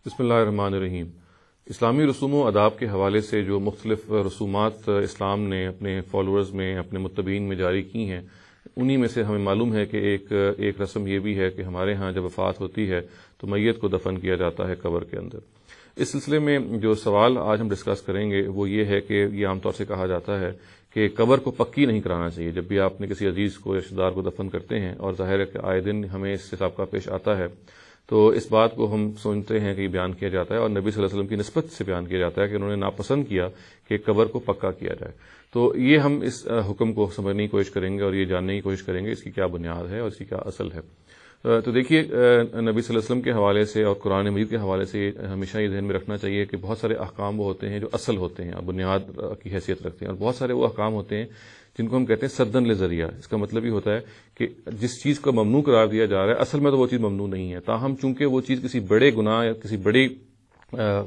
بسم اللہ الرحمن الرحیم۔ اسلامی رسوم و آداب کے حوالے سے جو مختلف رسومات اسلام نے اپنے فالوورز میں، اپنے متبعین میں جاری کی ہیں، انہی میں سے ہمیں معلوم ہے کہ ایک رسم یہ بھی ہے کہ ہمارے ہاں جب وفات ہوتی ہے تو میت کو دفن کیا جاتا ہے قبر کے اندر۔ اس سلسلے میں جو سوال آج ہم ڈسکس کریں گے وہ یہ ہے کہ یہ عام طور سے کہا جاتا ہے کہ قبر کو پکی نہیں کرانا چاہیے جب بھی آپ نے کسی عزیز کو، رشتہ دار کو دفن کرتے ہیں، اور ظاہر ہے کہ آئے دن ہمیں اس حساب کا پیش آتا ہے، تو اس بات کو ہم سنتے ہیں کہ یہ بیان کیا جاتا ہے اور نبی صلی اللہ علیہ وسلم کی نسبت سے بیان کیا جاتا ہے کہ انہوں نے ناپسند کیا کہ قبر کو پکا کیا جائے۔ تو یہ ہم اس حکم کو سمجھنے کی کوشش کریں گے اور یہ جاننے کی کوشش کریں گے اس کی کیا بنیاد ہے اور اس کی کیا اصل ہے۔ تو دیکھیے، نبی صلی اللہ علیہ وسلم کے حوالے سے اور قرآن مجید کے حوالے سے ہمیشہ یہ ذہن میں رکھنا چاہیے کہ بہت سارے احکام وہ ہوتے ہیں جو اصل ہوتے ہیں اور بنیاد کی حیثیت رکھتے ہیں، اور بہت سارے وہ احکام ہوتے ہیں جن کو ہم کہتے ہیں سدن لذریعہ۔ اس کا مطلب یہ ہوتا ہے کہ جس چیز کو ممنوع قرار دیا جا رہا ہے اصل میں تو وہ چیز ممنوع نہیں ہے، تاہم چونکہ وہ چیز کسی بڑے گناہ یا کسی بڑی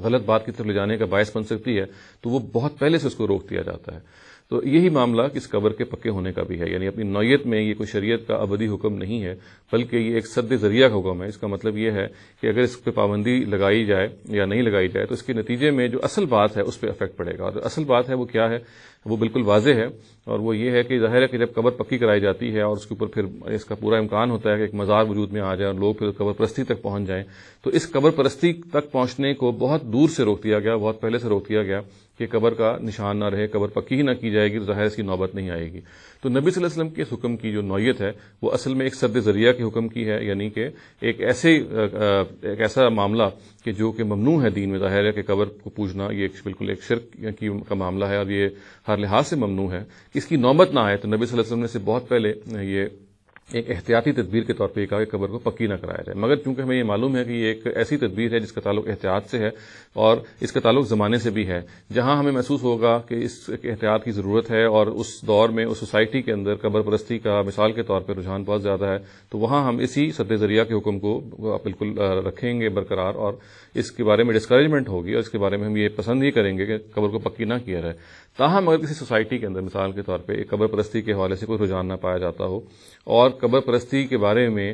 غلط بات کی طرف لے جانے کا باعث بن سکتی ہے تو وہ بہت پہلے سے اس کو روک دیا جاتا ہے۔ تو یہی معاملہ اس قبر کے پکے ہونے کا بھی ہے، یعنی اپنی نوعیت میں یہ کوئی شریعت کا ابدی حکم نہیں ہے بلکہ یہ ایک سد ذریعہ کا حکم ہے۔ اس کا مطلب یہ ہے کہ اگر اس پہ پابندی لگائی جائے یا نہیں لگائی جائے تو اس کے نتیجے میں جو اصل بات ہے اس پہ افیکٹ پڑے گا، اور اصل بات ہے وہ کیا ہے، وہ بالکل واضح ہے، اور وہ یہ ہے کہ ظاہر ہے کہ جب قبر پکی کرائی جاتی ہے اور اس کے اوپر پھر اس کا پورا امکان ہوتا ہے کہ ایک مزار وجود میں آ جائے اور لوگ پھر قبر پرستی تک پہنچ جائیں، تو اس قبر پرستی تک پہنچنے کو بہت دور سے روک دیا گیا، بہت پہلے سے روک دیا گیا کہ قبر کا نشان نہ رہے، قبر پکی ہی نہ کی جائے گی تو ظاہر اس کی نوبت نہیں آئے گی۔ تو نبی صلی اللہ علیہ وسلم کے اس حکم کی جو نوعیت ہے وہ اصل میں ایک سد ذریعہ کے حکم کی ہے، یعنی کہ ایک ایسا معاملہ کہ جو کہ ممنوع ہے دین میں۔ ظاہر ہے کہ قبر کو پوجنا یہ بالکل ایک شرک کا معاملہ ہے اور یہ ہر لحاظ سے ممنوع ہے، اس کی نوبت نہ آئے۔ تو نبی صلی اللہ علیہ وسلم نے سے بہت پہلے یہ ایک احتیاطی تدبیر کے طور پہ یہ کہا کہ قبر کو پکی نہ کرایا جائے، مگر چونکہ ہمیں یہ معلوم ہے کہ یہ ایک ایسی تدبیر ہے جس کا تعلق احتیاط سے ہے اور اس کا تعلق زمانے سے بھی ہے، جہاں ہمیں محسوس ہوگا کہ اس احتیاط کی ضرورت ہے اور اس دور میں اس سوسائٹی کے اندر قبر پرستی کا مثال کے طور پہ رجحان بہت زیادہ ہے، تو وہاں ہم اسی سد ذریعہ کے حکم کو بالکل رکھیں گے برقرار، اور اس کے بارے میں ڈسکریجمنٹ ہوگی اور اس کے بارے میں ہم یہ پسند ہی کریں گے کہ قبر کو پکی نہ کیا جائے۔ تاہم اگر کسی سوسائٹی کے اندر مثال کے طور پہ ایک قبر پرستی کے حوالے سے کوئی رجحان نہ پایا جاتا ہو اور قبر پرستی کے بارے میں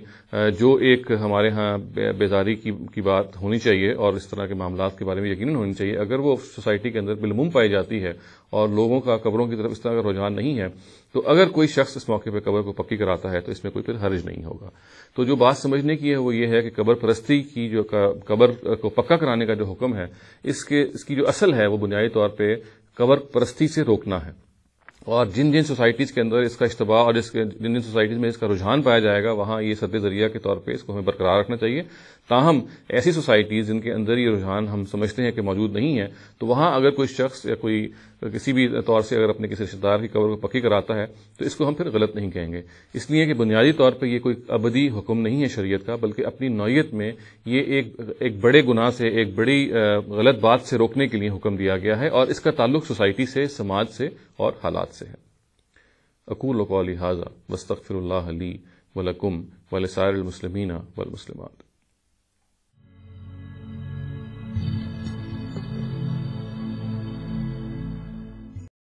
جو ایک ہمارے ہاں بیداری کی بات ہونی چاہیے اور اس طرح کے معاملات کے بارے میں یقیناً ہونی چاہیے، اگر وہ سوسائٹی کے اندر بالعموم پائی جاتی ہے اور لوگوں کا قبروں کی طرف اس طرح کا رجحان نہیں ہے، تو اگر کوئی شخص اس موقع پہ قبر کو پکی کراتا ہے تو اس میں کوئی پھر حرج نہیں ہوگا۔ تو جو بات سمجھنے کی ہے وہ یہ ہے کہ قبر پرستی کی جو قبر کو پکا کرانے کا جو حکم ہے، اس کی جو اصل ہے وہ بنیادی طور پہ قبر پرستی سے روکنا ہے، اور جن سوسائٹیز کے اندر اس کا اشتباہ اور جن سوسائٹیز میں اس کا رجحان پایا جائے گا وہاں یہ سد ذریعہ کے طور پہ اس کو ہمیں برقرار رکھنا چاہیے۔ تاہم ایسی سوسائٹیز جن کے اندر یہ رجحان ہم سمجھتے ہیں کہ موجود نہیں ہے، تو وہاں اگر کوئی شخص یا کوئی کسی بھی طور سے اگر اپنے کسی رشتہ دار کی قبر کو پکی کراتا ہے تو اس کو ہم پھر غلط نہیں کہیں گے، اس لیے کہ بنیادی طور پہ یہ کوئی ابدی حکم نہیں ہے شریعت کا، بلکہ اپنی نوعیت میں یہ ایک بڑے گناہ سے، ایک بڑی غلط بات سے روکنے کے لیے حکم دیا گیا ہے، اور اس کا تعلق سوسائٹی سے، سماج سے اور حالات سے ہے۔ اقول قولی ھذا واستغفر اللہ لی ولکم ولسائر المسلمین والمسلمات۔